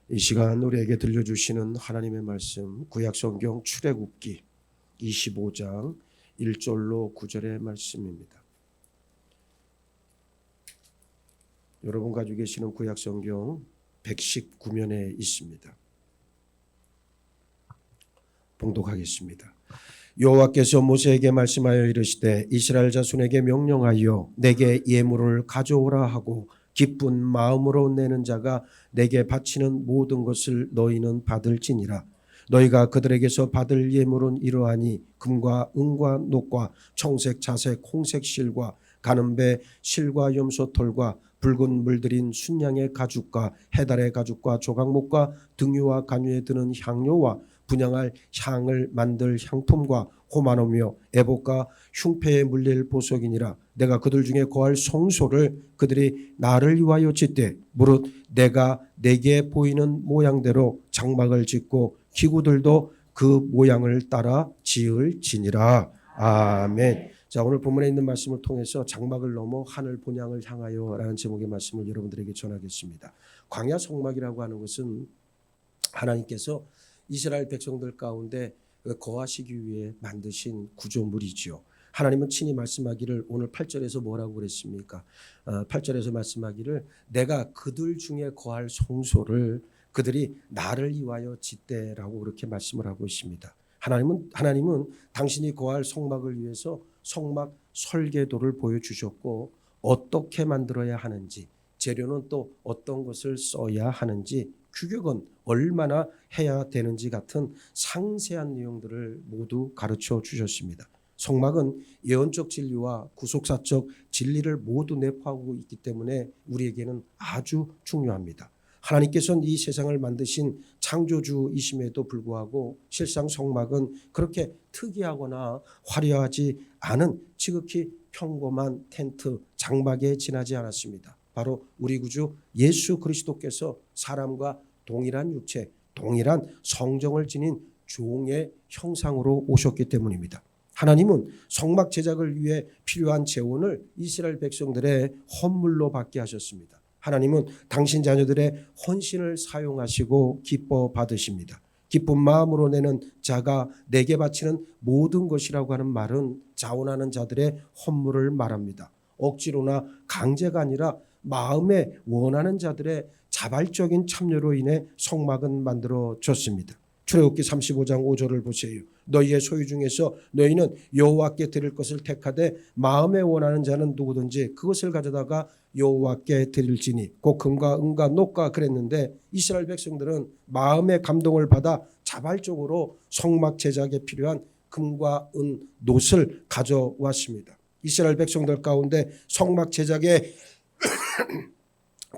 이 시간 우리에게 들려주시는 하나님의 말씀 구약성경 출애굽기 25장 1절로 9절의 말씀입니다. 여러분 가지고 계시는 구약성경 119면에 있습니다. 봉독하겠습니다. 여호와께서 모세에게 말씀하여 이르시되 이스라엘 자손에게 명령하여 내게 예물을 가져오라 하고 기쁜 마음으로 내는 자가 내게 바치는 모든 것을 너희는 받을지니라. 너희가 그들에게서 받을 예물은 이러하니 금과 은과 녹과 청색 자색 홍색 실과 가는 배 실과 염소털과 붉은 물들인 순양의 가죽과 해달의 가죽과 조각목과 등유와 간유에 드는 향료와 분향할 향을 만들 향품과 호마노며 애복과 흉패에 물릴 보석이니라. 내가 그들 중에 거할 성소를 그들이 나를 위하여 짓되 무릇 내가 내게 보이는 모양대로 장막을 짓고 기구들도 그 모양을 따라 지을지니라. 아멘. 자, 오늘 본문에 있는 말씀을 통해서 장막을 넘어 하늘 본향을 향하여 라는 제목의 말씀을 여러분들에게 전하겠습니다. 광야 성막이라고 하는 것은 하나님께서 이스라엘 백성들 가운데 거하시기 위해 만드신 구조물이지요. 하나님은 친히 말씀하기를 오늘 8절에서 뭐라고 그랬습니까? 8절에서 말씀하기를 내가 그들 중에 거할 성소를 그들이 나를 위하여 짓되라고 그렇게 말씀을 하고 있습니다. 하나님은 당신이 거할 성막을 위해서 성막 설계도를 보여주셨고 어떻게 만들어야 하는지 재료는 또 어떤 것을 써야 하는지 규격은 얼마나 해야 되는지 같은 상세한 내용들을 모두 가르쳐 주셨습니다. 성막은 예언적 진리와 구속사적 진리를 모두 내포하고 있기 때문에 우리에게는 아주 중요합니다. 하나님께서는 이 세상을 만드신 창조주이심에도 불구하고 실상 성막은 그렇게 특이하거나 화려하지 않은 지극히 평범한 텐트, 장막에 지나지 않았습니다. 바로 우리 구주 예수 그리스도께서 사람과 동일한 육체, 동일한 성정을 지닌 종의 형상으로 오셨기 때문입니다. 하나님은 성막 제작을 위해 필요한 재원을 이스라엘 백성들의 헌물로 받게 하셨습니다. 하나님은 당신 자녀들의 헌신을 사용하시고 기뻐 받으십니다. 기쁜 마음으로 내는 자가 내게 바치는 모든 것이라고 하는 말은 자원하는 자들의 헌물을 말합니다. 억지로나 강제가 아니라 마음에 원하는 자들의 자발적인 참여로 인해 성막은 만들어졌습니다. 출애굽기 35장 5절을 보세요. 너희의 소유 중에서 너희는 여호와께 드릴 것을 택하되 마음에 원하는 자는 누구든지 그것을 가져다가 여호와께 드릴지니 곧 금과 은과 녹과 그랬는데 이스라엘 백성들은 마음의 감동을 받아 자발적으로 성막 제작에 필요한 금과 은, 놋을 가져왔습니다. 이스라엘 백성들 가운데 성막 제작에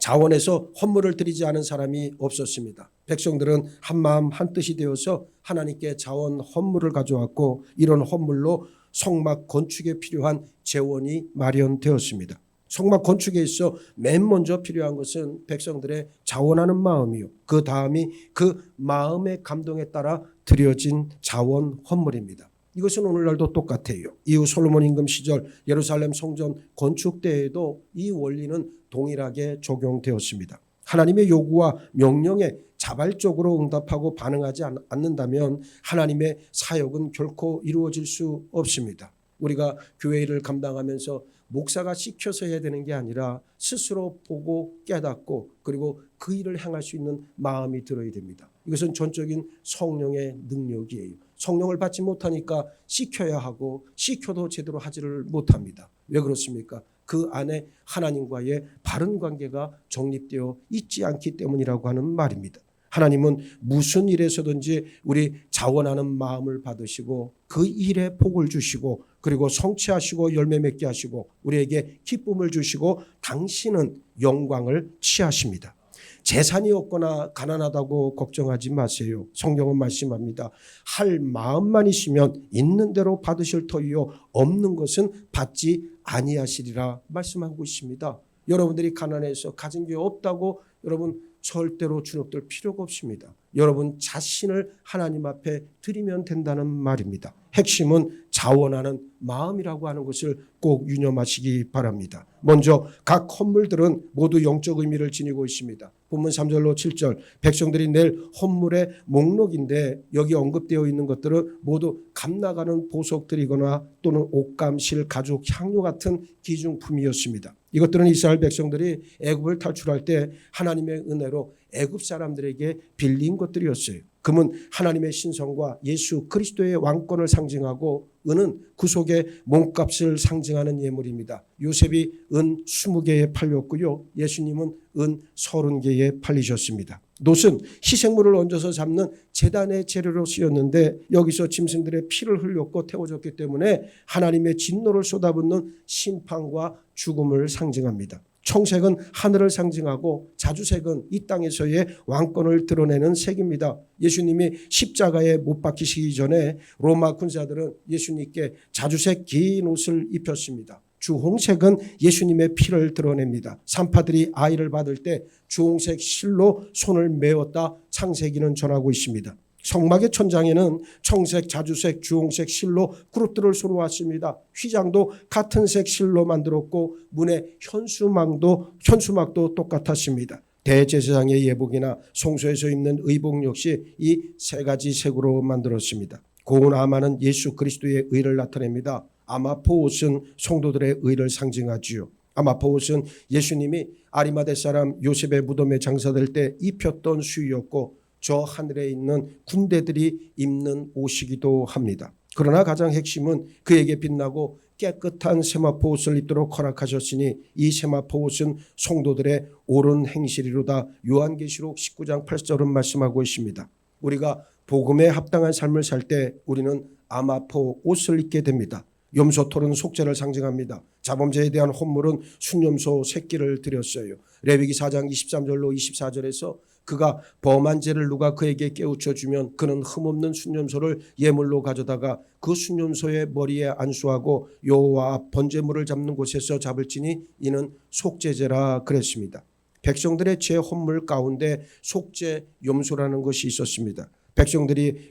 자원해서 헌물을 드리지 않은 사람이 없었습니다. 백성들은 한마음 한뜻이 되어서 하나님께 자원 헌물을 가져왔고 이런 헌물로 성막 건축에 필요한 재원이 마련되었습니다. 성막 건축에 있어 맨 먼저 필요한 것은 백성들의 자원하는 마음이요. 그 다음이 그 마음의 감동에 따라 드려진 자원 헌물입니다. 이것은 오늘날도 똑같아요. 이후 솔로몬 임금 시절 예루살렘 성전 건축 때에도 이 원리는 동일하게 적용되었습니다. 하나님의 요구와 명령에 자발적으로 응답하고 반응하지 않는다면 하나님의 사역은 결코 이루어질 수 없습니다. 우리가 교회 일을 감당하면서 목사가 시켜서 해야 되는 게 아니라 스스로 보고 깨닫고 그리고 그 일을 행할 수 있는 마음이 들어야 됩니다. 이것은 전적인 성령의 능력이에요. 성령을 받지 못하니까 시켜야 하고 시켜도 제대로 하지를 못합니다. 왜 그렇습니까? 그 안에 하나님과의 바른 관계가 정립되어 있지 않기 때문이라고 하는 말입니다. 하나님은 무슨 일에서든지 우리 자원하는 마음을 받으시고 그 일에 복을 주시고 그리고 성취하시고 열매 맺게 하시고 우리에게 기쁨을 주시고 당신은 영광을 취하십니다. 재산이 없거나 가난하다고 걱정하지 마세요. 성경은 말씀합니다. 할 마음만 있으면 있는 대로 받으실 터이요 없는 것은 받지 아니하시리라 말씀하고 있습니다. 여러분들이 가난해서 가진 게 없다고 여러분 절대로 주눅들 필요가 없습니다. 여러분 자신을 하나님 앞에 드리면 된다는 말입니다. 핵심은 자원하는 마음이라고 하는 것을 꼭 유념하시기 바랍니다. 먼저 각 헌물들은 모두 영적 의미를 지니고 있습니다. 본문 3절로 7절 백성들이 낼 헌물의 목록인데 여기 언급되어 있는 것들은 모두 값나가는 보석들이거나 또는 옷감, 실, 가죽, 향료 같은 기중품이었습니다. 이것들은 이스라엘 백성들이 애굽을 탈출할 때 하나님의 은혜로 애굽 사람들에게 빌린 것들이었어요. 금은 하나님의 신성과 예수 그리스도의 왕권을 상징하고 은은 구속의 몸값을 상징하는 예물입니다. 요셉이 은 20개에 팔렸고요. 예수님은 은 30개에 팔리셨습니다. 놋은 희생물을 얹어서 잡는 제단의 재료로 쓰였는데 여기서 짐승들의 피를 흘렸고 태워졌기 때문에 하나님의 진노를 쏟아붓는 심판과 죽음을 상징합니다. 청색은 하늘을 상징하고 자주색은 이 땅에서의 왕권을 드러내는 색입니다. 예수님이 십자가에 못 박히시기 전에 로마 군사들은 예수님께 자주색 긴 옷을 입혔습니다. 주홍색은 예수님의 피를 드러냅니다. 산파들이 아이를 받을 때 주홍색 실로 손을 메었다 창세기는 전하고 있습니다. 성막의 천장에는 청색, 자주색, 주홍색 실로 그룹들을 서로 왔습니다. 휘장도 같은 색 실로 만들었고 문의 현수막도 똑같았습니다. 대제사장의 예복이나 성소에서 입는 의복 역시 이 세 가지 색으로 만들었습니다. 고운 아마는 예수 그리스도의 의를 나타냅니다. 아마포 옷은 성도들의 의를 상징하지요. 아마포 옷은 예수님이 아리마대 사람 요셉의 무덤에 장사될 때 입혔던 수의였고 저 하늘에 있는 군대들이 입는 옷이기도 합니다. 그러나 가장 핵심은 그에게 빛나고 깨끗한 세마포 옷을 입도록 허락하셨으니 이 세마포 옷은 성도들의 옳은 행실이로다. 요한계시록 19장 8절은 말씀하고 있습니다. 우리가 복음에 합당한 삶을 살 때 우리는 아마포 옷을 입게 됩니다. 염소털은 속죄를 상징합니다. 자범죄에 대한 헌물은 순염소 새끼를 드렸어요. 레위기 4장 23절로 24절에서 그가 범한 죄를 누가 그에게 깨우쳐 주면 그는 흠없는 순염소를 예물로 가져다가 그 순염소의 머리에 안수하고 여호와 앞 번제물을 잡는 곳에서 잡을지니 이는 속죄제라 그랬습니다. 백성들의 죄 헌물 가운데 속죄 염소라는 것이 있었습니다.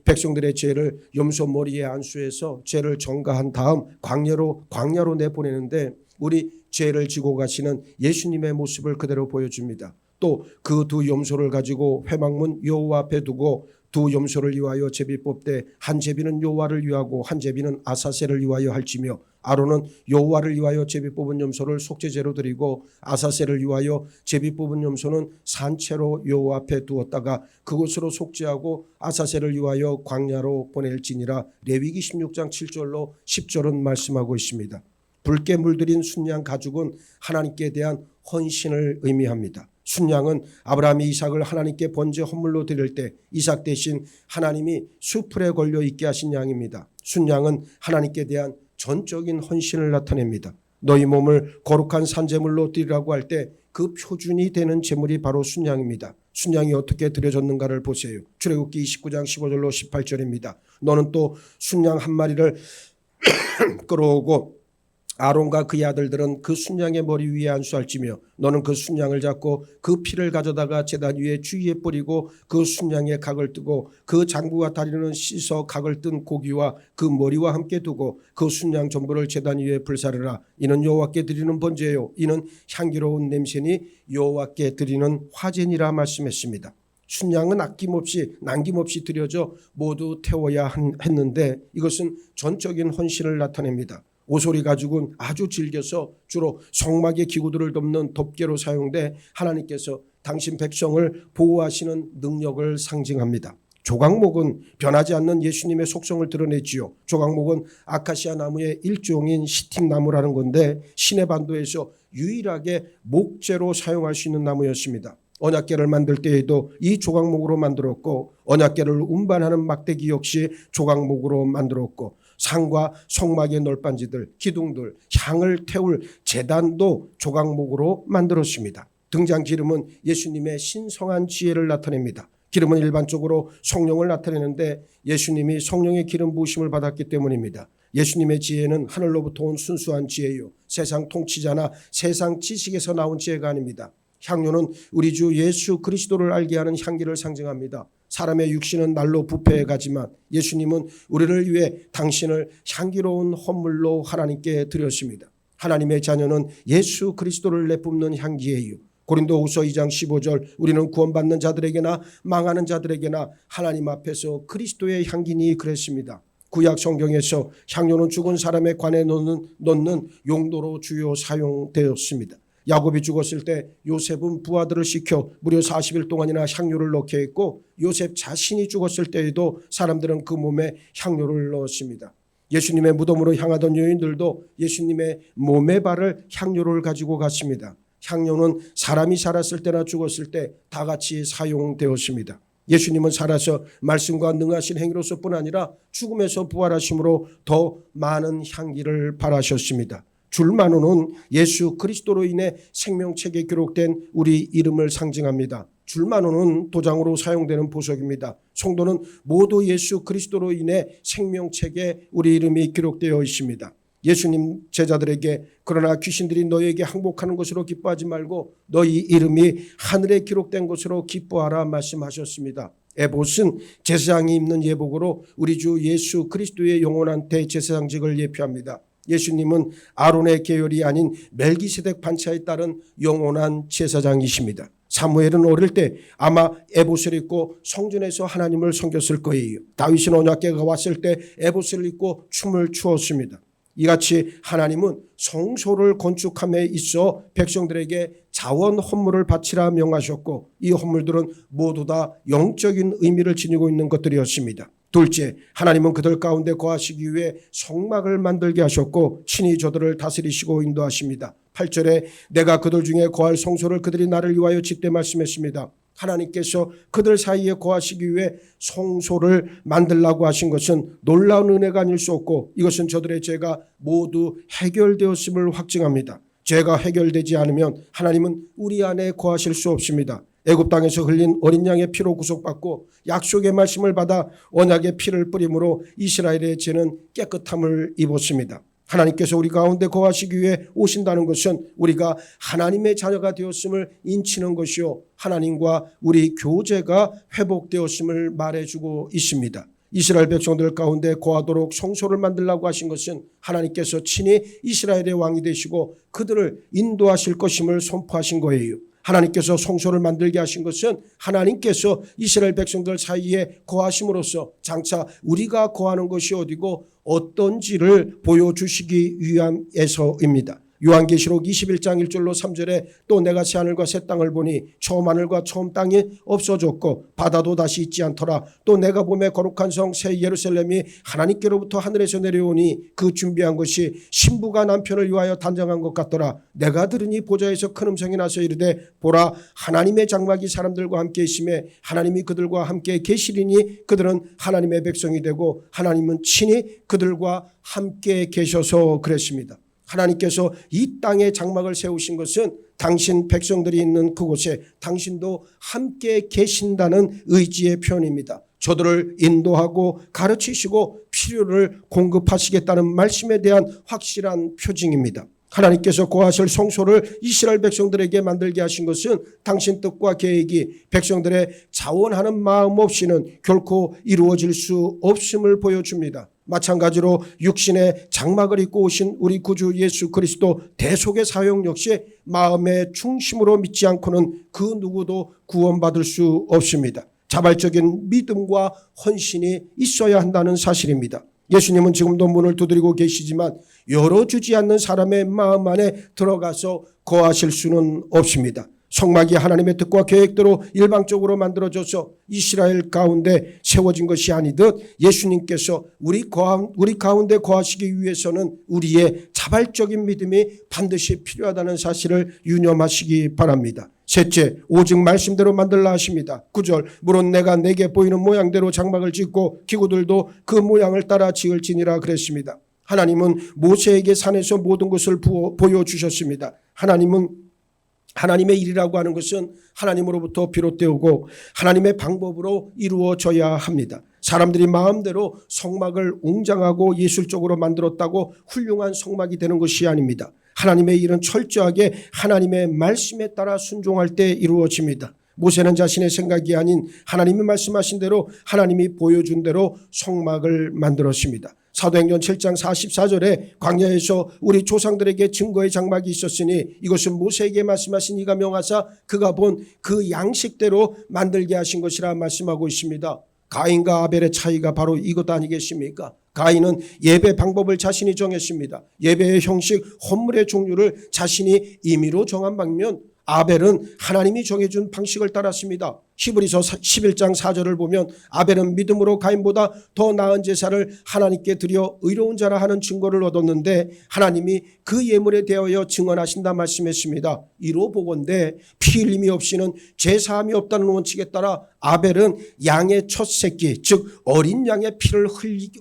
백성들의 죄를 염소 머리에 안수해서 죄를 전가한 다음 광야로 내보내는데 우리 죄를 지고 가시는 예수님의 모습을 그대로 보여줍니다. 또 그 두 염소를 가지고 회막문 여호와 앞에 두고 두 염소를 위하여 제비 뽑되 한 제비는 여호와를 위하고 한 제비는 아사셀을 위하여 할지며 아론은 여호와를 위하여 제비 뽑은 염소를 속죄제로 드리고 아사셀을 위하여 제비 뽑은 염소는 산채로 여호와 앞에 두었다가 그곳으로 속죄하고 아사셀을 위하여 광야로 보낼지니라. 레위기 16장 7절로 10절은 말씀하고 있습니다. 붉게 물들인 순양 가죽은 하나님께 대한 헌신을 의미합니다. 순양은 아브라함이 이삭을 하나님께 번제 헌물로 드릴 때 이삭 대신 하나님이 수풀에 걸려 있게 하신 양입니다. 순양은 하나님께 대한 전적인 헌신을 나타냅니다. 너희 몸을 거룩한 산제물로 드리라고 할 때 그 표준이 되는 제물이 바로 순양입니다. 순양이 어떻게 드려졌는가를 보세요. 출애굽기 29장 15절로 18절입니다. 너는 또 순양 한 마리를 끌어오고 아론과 그의 아들들은 그 순양의 머리 위에 안수할지며 너는 그 순양을 잡고 그 피를 가져다가 제단 위에 주위에 뿌리고 그 순양의 각을 뜨고 그 장구와 다리는 씻어 각을 뜬 고기와 그 머리와 함께 두고 그 순양 전부를 제단 위에 불사르라. 이는 여호와께 드리는 번제요 이는 향기로운 냄새니 여호와께 드리는 화제니라 말씀했습니다. 순양은 아낌없이 남김없이 드려져 모두 태워야 했는데 이것은 전적인 헌신을 나타냅니다. 오소리 가죽은 아주 질겨서 주로 성막의 기구들을 덮는 덮개로 사용돼 하나님께서 당신 백성을 보호하시는 능력을 상징합니다. 조각목은 변하지 않는 예수님의 속성을 드러내지요. 조각목은 아카시아 나무의 일종인 시틱나무라는 건데 시내반도에서 유일하게 목재로 사용할 수 있는 나무였습니다. 언약궤를 만들 때에도 이 조각목으로 만들었고 언약궤를 운반하는 막대기 역시 조각목으로 만들었고 상과 성막의 널빤지들, 기둥들, 향을 태울 제단도 조각목으로 만들었습니다. 등장 기름은 예수님의 신성한 지혜를 나타냅니다. 기름은 일반적으로 성령을 나타내는데 예수님이 성령의 기름 부으심을 받았기 때문입니다. 예수님의 지혜는 하늘로부터 온 순수한 지혜요 세상 통치자나 세상 지식에서 나온 지혜가 아닙니다. 향료는 우리 주 예수 그리스도를 알게 하는 향기를 상징합니다. 사람의 육신은 날로 부패해 가지만 예수님은 우리를 위해 당신을 향기로운 헌물로 하나님께 드렸습니다. 하나님의 자녀는 예수 그리스도를 내뿜는 향기예요. 고린도후서 2장 15절 우리는 구원받는 자들에게나 망하는 자들에게나 하나님 앞에서 그리스도의 향기니 그랬습니다. 구약 성경에서 향료는 죽은 사람의 관에 넣는 용도로 주요 사용되었습니다. 야곱이 죽었을 때 요셉은 부하들을 시켜 무려 40일 동안이나 향료를 넣게 했고 요셉 자신이 죽었을 때에도 사람들은 그 몸에 향료를 넣었습니다. 예수님의 무덤으로 향하던 여인들도 예수님의 몸의 발을 향료를 가지고 갔습니다. 향료는 사람이 살았을 때나 죽었을 때 다 같이 사용되었습니다. 예수님은 살아서 말씀과 능하신 행위로서뿐 아니라 죽음에서 부활하심으로 더 많은 향기를 발하셨습니다. 줄만호는 예수 그리스도로 인해 생명책에 기록된 우리 이름을 상징합니다. 줄만호는 도장으로 사용되는 보석입니다. 성도는 모두 예수 그리스도로 인해 생명책에 우리 이름이 기록되어 있습니다. 예수님 제자들에게 그러나 귀신들이 너희에게 항복하는 것으로 기뻐하지 말고 너희 이름이 하늘에 기록된 것으로 기뻐하라 말씀하셨습니다. 에봇은 제사장이 입는 예복으로 우리 주 예수 그리스도의 영원한 대제사장직을 예표합니다. 예수님은 아론의 계열이 아닌 멜기세덱 반차에 따른 영원한 제사장이십니다. 사무엘은 어릴 때 아마 에봇을 입고 성전에서 하나님을 섬겼을 거예요. 다윗은 언약궤가 왔을 때 에봇을 입고 춤을 추었습니다. 이같이 하나님은 성소를 건축함에 있어 백성들에게 자원 헌물을 바치라 명하셨고 이 헌물들은 모두 다 영적인 의미를 지니고 있는 것들이었습니다. 둘째, 하나님은 그들 가운데 거하시기 위해 성막을 만들게 하셨고 친히 저들을 다스리시고 인도하십니다. 8절에 내가 그들 중에 거할 성소를 그들이 나를 위하여 짓되 말씀했습니다. 하나님께서 그들 사이에 거하시기 위해 성소를 만들라고 하신 것은 놀라운 은혜가 아닐 수 없고 이것은 저들의 죄가 모두 해결되었음을 확증합니다. 죄가 해결되지 않으면 하나님은 우리 안에 거하실 수 없습니다. 애굽 땅에서 흘린 어린 양의 피로 구속받고 약속의 말씀을 받아 언약의 피를 뿌림으로 이스라엘의 죄는 깨끗함을 입었습니다. 하나님께서 우리 가운데 거하시기 위해 오신다는 것은 우리가 하나님의 자녀가 되었음을 인치는 것이요 하나님과 우리 교제가 회복되었음을 말해주고 있습니다. 이스라엘 백성들 가운데 거하도록 성소를 만들라고 하신 것은 하나님께서 친히 이스라엘의 왕이 되시고 그들을 인도하실 것임을 선포하신 거예요. 하나님께서 성소를 만들게 하신 것은 하나님께서 이스라엘 백성들 사이에 거하심으로써 장차 우리가 거하는 것이 어디고 어떤지를 보여주시기 위함에서입니다. 요한계시록 21장 1절로 3절에 또 내가 새하늘과 새 땅을 보니 처음 하늘과 처음 땅이 없어졌고 바다도 다시 있지 않더라. 또 내가 보매 거룩한 성 새 예루살렘이 하나님께로부터 하늘에서 내려오니 그 준비한 것이 신부가 남편을 위하여 단장한 것 같더라. 내가 들으니 보좌에서 큰 음성이 나서 이르되 보라 하나님의 장막이 사람들과 함께 있으며 하나님이 그들과 함께 계시리니 그들은 하나님의 백성이 되고 하나님은 친히 그들과 함께 계셔서 그랬습니다. 하나님께서 이 땅에 장막을 세우신 것은 당신 백성들이 있는 그곳에 당신도 함께 계신다는 의지의 표현입니다. 저들을 인도하고 가르치시고 필요를 공급하시겠다는 말씀에 대한 확실한 표징입니다. 하나님께서 거하실 성소를 이스라엘 백성들에게 만들게 하신 것은 당신 뜻과 계획이 백성들의 자원하는 마음 없이는 결코 이루어질 수 없음을 보여줍니다. 마찬가지로 육신의 장막을 입고 오신 우리 구주 예수 그리스도 대속의 사역 역시 마음의 중심으로 믿지 않고는 그 누구도 구원받을 수 없습니다. 자발적인 믿음과 헌신이 있어야 한다는 사실입니다. 예수님은 지금도 문을 두드리고 계시지만 열어주지 않는 사람의 마음 안에 들어가서 거하실 수는 없습니다. 성막이 하나님의 뜻과 계획대로 일방적으로 만들어져서 이스라엘 가운데 세워진 것이 아니듯 예수님께서 우리 가운데 거하시기 위해서는 우리의 자발적인 믿음이 반드시 필요하다는 사실을 유념하시기 바랍니다. 셋째, 오직 말씀대로 만들라 하십니다. 9절, 물론 내가 내게 보이는 모양대로 장막을 짓고 기구들도 그 모양을 따라 지을지니라 그랬습니다. 하나님은 모세에게 산에서 모든 것을 보여주셨습니다. 하나님의 일이라고 하는 것은 하나님으로부터 비롯되고 하나님의 방법으로 이루어져야 합니다. 사람들이 마음대로 성막을 웅장하고 예술적으로 만들었다고 훌륭한 성막이 되는 것이 아닙니다. 하나님의 일은 철저하게 하나님의 말씀에 따라 순종할 때 이루어집니다. 모세는 자신의 생각이 아닌 하나님이 말씀하신 대로 하나님이 보여준 대로 성막을 만들었습니다. 사도행전 7장 44절에 광야에서 우리 조상들에게 증거의 장막이 있었으니 이것은 모세에게 말씀하신 이가 명하사 그가 본 그 양식대로 만들게 하신 것이라 말씀하고 있습니다. 가인과 아벨의 차이가 바로 이것 아니겠습니까? 가인은 예배 방법을 자신이 정했습니다. 예배의 형식, 헌물의 종류를 자신이 임의로 정한 반면 아벨은 하나님이 정해준 방식을 따랐습니다. 히브리서 11장 4절을 보면 아벨은 믿음으로 가인보다 더 나은 제사를 하나님께 드려 의로운 자라 하는 증거를 얻었는데 하나님이 그 예물에 대하여 증언하신다 말씀했습니다. 이로 보건대 피 흘림이 없이는 제사함이 없다는 원칙에 따라 아벨은 양의 첫 새끼 즉 어린 양의 피를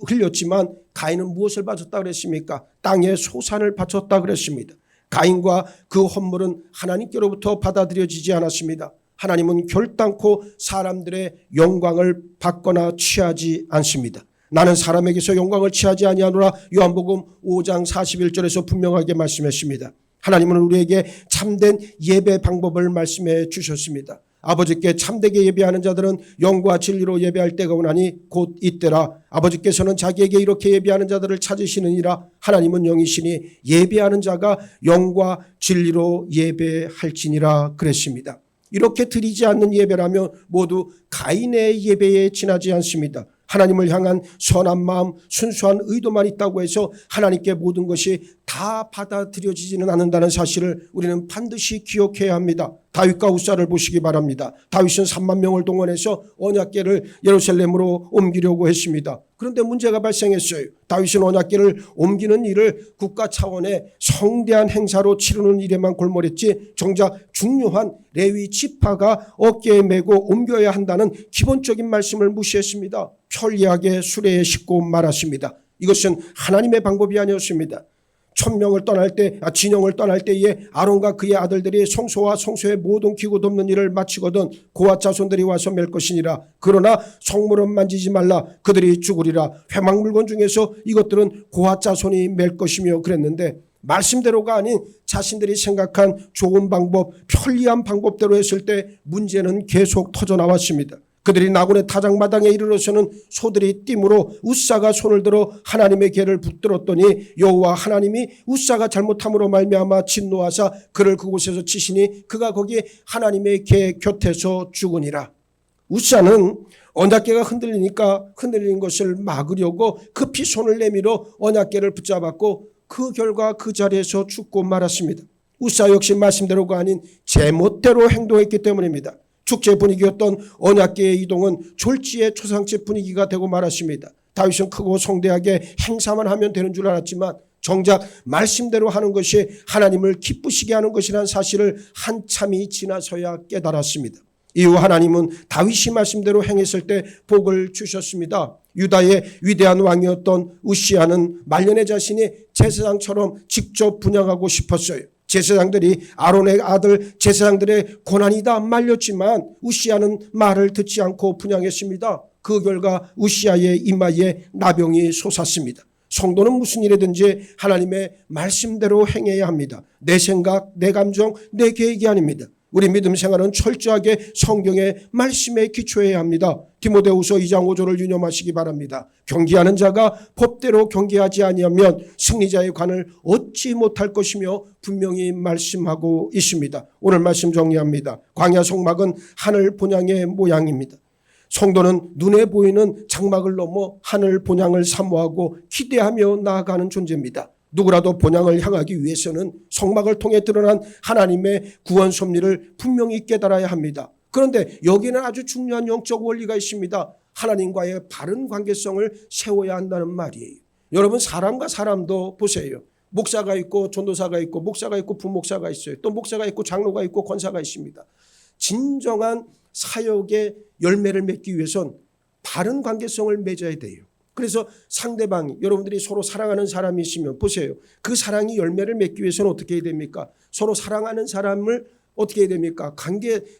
흘렸지만 가인은 무엇을 바쳤다 그랬습니까? 땅의 소산을 바쳤다 그랬습니다. 가인과 그 헌물은 하나님께로부터 받아들여지지 않았습니다. 하나님은 결단코 사람들의 영광을 받거나 취하지 않습니다. 나는 사람에게서 영광을 취하지 아니하노라 요한복음 5장 41절에서 분명하게 말씀했습니다. 하나님은 우리에게 참된 예배 방법을 말씀해 주셨습니다. 아버지께 참되게 예배하는 자들은 영과 진리로 예배할 때가 오나니 곧 이때라. 아버지께서는 자기에게 이렇게 예배하는 자들을 찾으시느니라. 하나님은 영이시니 예배하는 자가 영과 진리로 예배할지니라 그랬습니다. 이렇게 드리지 않는 예배라면 모두 가인의 예배에 지나지 않습니다. 하나님을 향한 선한 마음, 순수한 의도만 있다고 해서 하나님께 모든 것이 다 받아들여지지는 않는다는 사실을 우리는 반드시 기억해야 합니다. 다윗과 우사를 보시기 바랍니다. 다윗은 3만 명을 동원해서 언약궤를 예루살렘으로 옮기려고 했습니다. 그런데 문제가 발생했어요. 다윗은 언약궤를 옮기는 일을 국가 차원의 성대한 행사로 치르는 일에만 골몰했지 정작 중요한 레위 지파가 어깨에 메고 옮겨야 한다는 기본적인 말씀을 무시했습니다. 편리하게 수레에 싣고 말았습니다. 이것은 하나님의 방법이 아니었습니다. 진영을 떠날 때에 아론과 그의 아들들이 성소와 성소의 모든 기구 돕는 일을 마치거든 고앗 자손들이 와서 맬 것이니라. 그러나 성물은 만지지 말라. 그들이 죽으리라. 회막 물건 중에서 이것들은 고앗 자손이 맬 것이며 그랬는데 말씀대로가 아닌 자신들이 생각한 좋은 방법, 편리한 방법대로 했을 때 문제는 계속 터져나왔습니다. 그들이 나군의 타작마당에 이르러서는 소들이 띠므로 우사가 손을 들어 하나님의 궤를 붙들었더니 여호와 하나님이 우사가 잘못함으로 말미암아 진노하사 그를 그곳에서 치시니 그가 거기 하나님의 궤 곁에서 죽으니라. 우사는 언약궤가 흔들린 것을 막으려고 급히 손을 내밀어 언약궤를 붙잡았고 그 결과 그 자리에서 죽고 말았습니다. 우사 역시 말씀대로가 아닌 제멋대로 행동했기 때문입니다. 축제 분위기였던 언약궤의 이동은 졸지의 초상집 분위기가 되고 말았습니다. 다윗은 크고 성대하게 행사만 하면 되는 줄 알았지만 정작 말씀대로 하는 것이 하나님을 기쁘시게 하는 것이라는 사실을 한참이 지나서야 깨달았습니다. 이후 하나님은 다윗이 말씀대로 행했을 때 복을 주셨습니다. 유다의 위대한 왕이었던 우시아는 말년의 자신이 제사장처럼 직접 분향하고 싶었어요. 제사장들이 아론의 아들 제사장들의 고난이다 말렸지만 우시아는 말을 듣지 않고 분향했습니다. 그 결과 우시아의 이마에 나병이 솟았습니다. 성도는 무슨 일이든지 하나님의 말씀대로 행해야 합니다. 내 생각, 내 감정, 내 계획이 아닙니다. 우리 믿음 생활은 철저하게 성경의 말씀에 기초해야 합니다. 디모데후서 2장 5절을 유념하시기 바랍니다. 경계하는 자가 법대로 경계하지 아니하면 승리자의 관을 얻지 못할 것이며 분명히 말씀하고 있습니다. 오늘 말씀 정리합니다. 광야 성막은 하늘 본향의 모양입니다. 성도는 눈에 보이는 장막을 넘어 하늘 본향을 사모하고 기대하며 나아가는 존재입니다. 누구라도 본향을 향하기 위해서는 성막을 통해 드러난 하나님의 구원 섭리를 분명히 깨달아야 합니다. 그런데 여기는 아주 중요한 영적 원리가 있습니다. 하나님과의 바른 관계성을 세워야 한다는 말이에요. 여러분 사람과 사람도 보세요. 목사가 있고 전도사가 있고 목사가 있고 부목사가 있어요. 또 목사가 있고 장로가 있고 권사가 있습니다. 진정한 사역의 열매를 맺기 위해선 바른 관계성을 맺어야 돼요. 그래서 상대방이 여러분들이 서로 사랑하는 사람이 있으면 보세요. 그 사랑이 열매를 맺기 위해서는 어떻게 해야 됩니까? 서로 사랑하는 사람을 어떻게 해야 됩니까?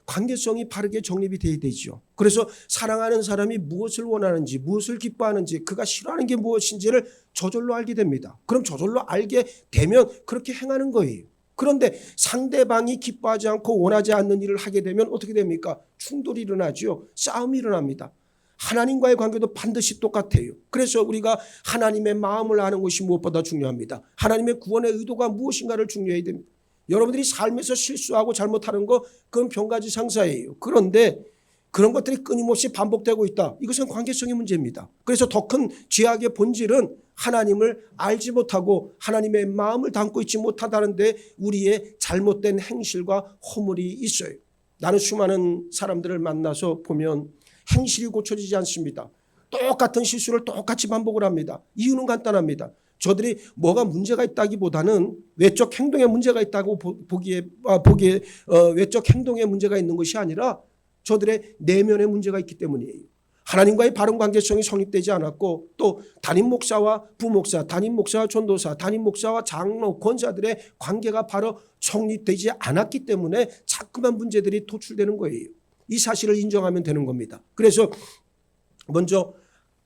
관계성이 바르게 정립이 돼야 되죠. 그래서 사랑하는 사람이 무엇을 원하는지, 무엇을 기뻐하는지, 그가 싫어하는 게 무엇인지를 저절로 알게 됩니다. 그럼 저절로 알게 되면 그렇게 행하는 거예요. 그런데 상대방이 기뻐하지 않고 원하지 않는 일을 하게 되면 어떻게 됩니까? 충돌이 일어나죠. 싸움이 일어납니다. 하나님과의 관계도 반드시 똑같아요. 그래서 우리가 하나님의 마음을 아는 것이 무엇보다 중요합니다. 하나님의 구원의 의도가 무엇인가를 중요해야 됩니다. 여러분들이 삶에서 실수하고 잘못하는 거 그건 병가지상사예요. 그런데 그런 것들이 끊임없이 반복되고 있다. 이것은 관계성의 문제입니다. 그래서 더 큰 죄악의 본질은 하나님을 알지 못하고 하나님의 마음을 담고 있지 못하다는데 우리의 잘못된 행실과 허물이 있어요. 나는 수많은 사람들을 만나서 보면 행실이 고쳐지지 않습니다. 똑같은 실수를 똑같이 반복을 합니다. 이유는 간단합니다. 저들이 뭐가 문제가 있다기보다는 외적 행동에 문제가 있다고 보기에 외적 행동에 문제가 있는 것이 아니라 저들의 내면에 문제가 있기 때문이에요. 하나님과의 바른 관계성이 성립되지 않았고 또 담임 목사와 부목사, 담임 목사와 전도사, 담임 목사와 장로, 권사들의 관계가 바로 성립되지 않았기 때문에 자꾸만 문제들이 도출되는 거예요. 이 사실을 인정하면 되는 겁니다. 그래서 먼저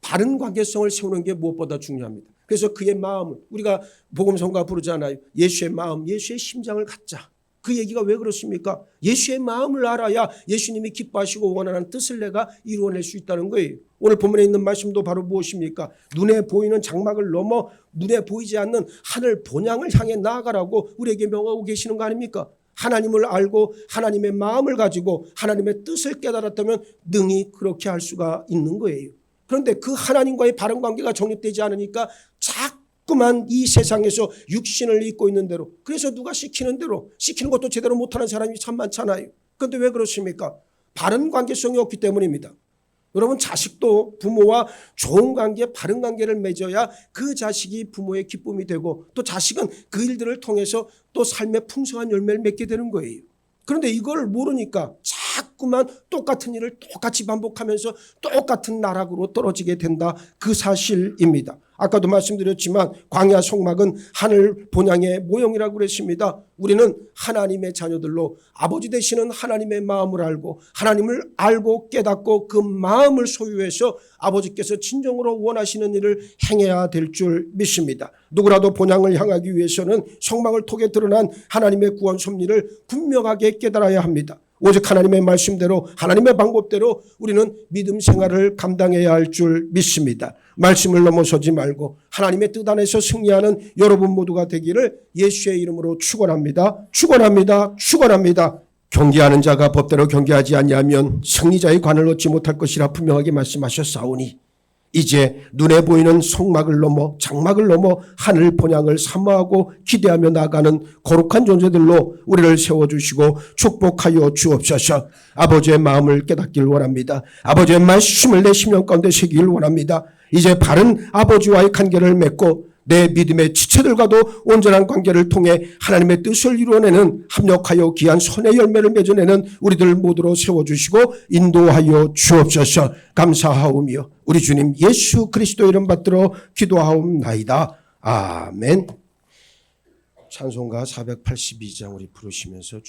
바른 관계성을 세우는 게 무엇보다 중요합니다. 그래서 그의 마음을 우리가 복음성가 부르잖아요. 예수의 마음, 예수의 심장을 갖자. 그 얘기가 왜 그렇습니까? 예수의 마음을 알아야 예수님이 기뻐하시고 원하는 뜻을 내가 이루어낼 수 있다는 거예요. 오늘 본문에 있는 말씀도 바로 무엇입니까? 눈에 보이는 장막을 넘어 눈에 보이지 않는 하늘 본향을 향해 나아가라고 우리에게 명하고 계시는 거 아닙니까? 하나님을 알고 하나님의 마음을 가지고 하나님의 뜻을 깨달았다면 능히 그렇게 할 수가 있는 거예요. 그런데 그 하나님과의 바른 관계가 정립되지 않으니까 자꾸만 이 세상에서 육신을 입고 있는 대로, 그래서 누가 시키는 대로, 시키는 것도 제대로 못하는 사람이 참 많잖아요. 그런데 왜 그렇습니까? 바른 관계성이 없기 때문입니다. 여러분, 자식도 부모와 좋은 관계, 바른 관계를 맺어야 그 자식이 부모의 기쁨이 되고 또 자식은 그 일들을 통해서 또 삶의 풍성한 열매를 맺게 되는 거예요. 그런데 이걸 모르니까 자꾸만 똑같은 일을 똑같이 반복하면서 똑같은 나락으로 떨어지게 된다. 그 사실입니다. 아까도 말씀드렸지만 광야 성막은 하늘 본향의 모형이라고 그랬습니다. 우리는 하나님의 자녀들로 아버지 되시는 하나님의 마음을 알고 하나님을 알고 깨닫고 그 마음을 소유해서 아버지께서 진정으로 원하시는 일을 행해야 될 줄 믿습니다. 누구라도 본향을 향하기 위해서는 성막을 통해 드러난 하나님의 구원 섭리를 분명하게 깨달아야 합니다. 오직 하나님의 말씀대로 하나님의 방법대로 우리는 믿음 생활을 감당해야 할 줄 믿습니다. 말씀을 넘어서지 말고 하나님의 뜻 안에서 승리하는 여러분 모두가 되기를 예수의 이름으로 축원합니다. 축원합니다. 축원합니다. 경계하는 자가 법대로 경계하지 아니하면 승리자의 관을 얻지 못할 것이라 분명하게 말씀하셨사오니 이제 눈에 보이는 성막을 넘어 장막을 넘어 하늘 본향을 사모하고 기대하며 나아가는 거룩한 존재들로 우리를 세워주시고 축복하여 주옵소서. 아버지의 마음을 깨닫기를 원합니다. 아버지의 말씀을 내 심령 가운데 새기길 원합니다. 이제 바른 아버지와의 관계를 맺고 내 믿음의 지체들과도 온전한 관계를 통해 하나님의 뜻을 이루어내는 합력하여 귀한 선의 열매를 맺어내는 우리들 모두로 세워주시고 인도하여 주옵소서. 감사하오며 우리 주님 예수 그리스도 이름 받들어 기도하옵나이다. 아멘. 찬송가 482장 우리 부르시면서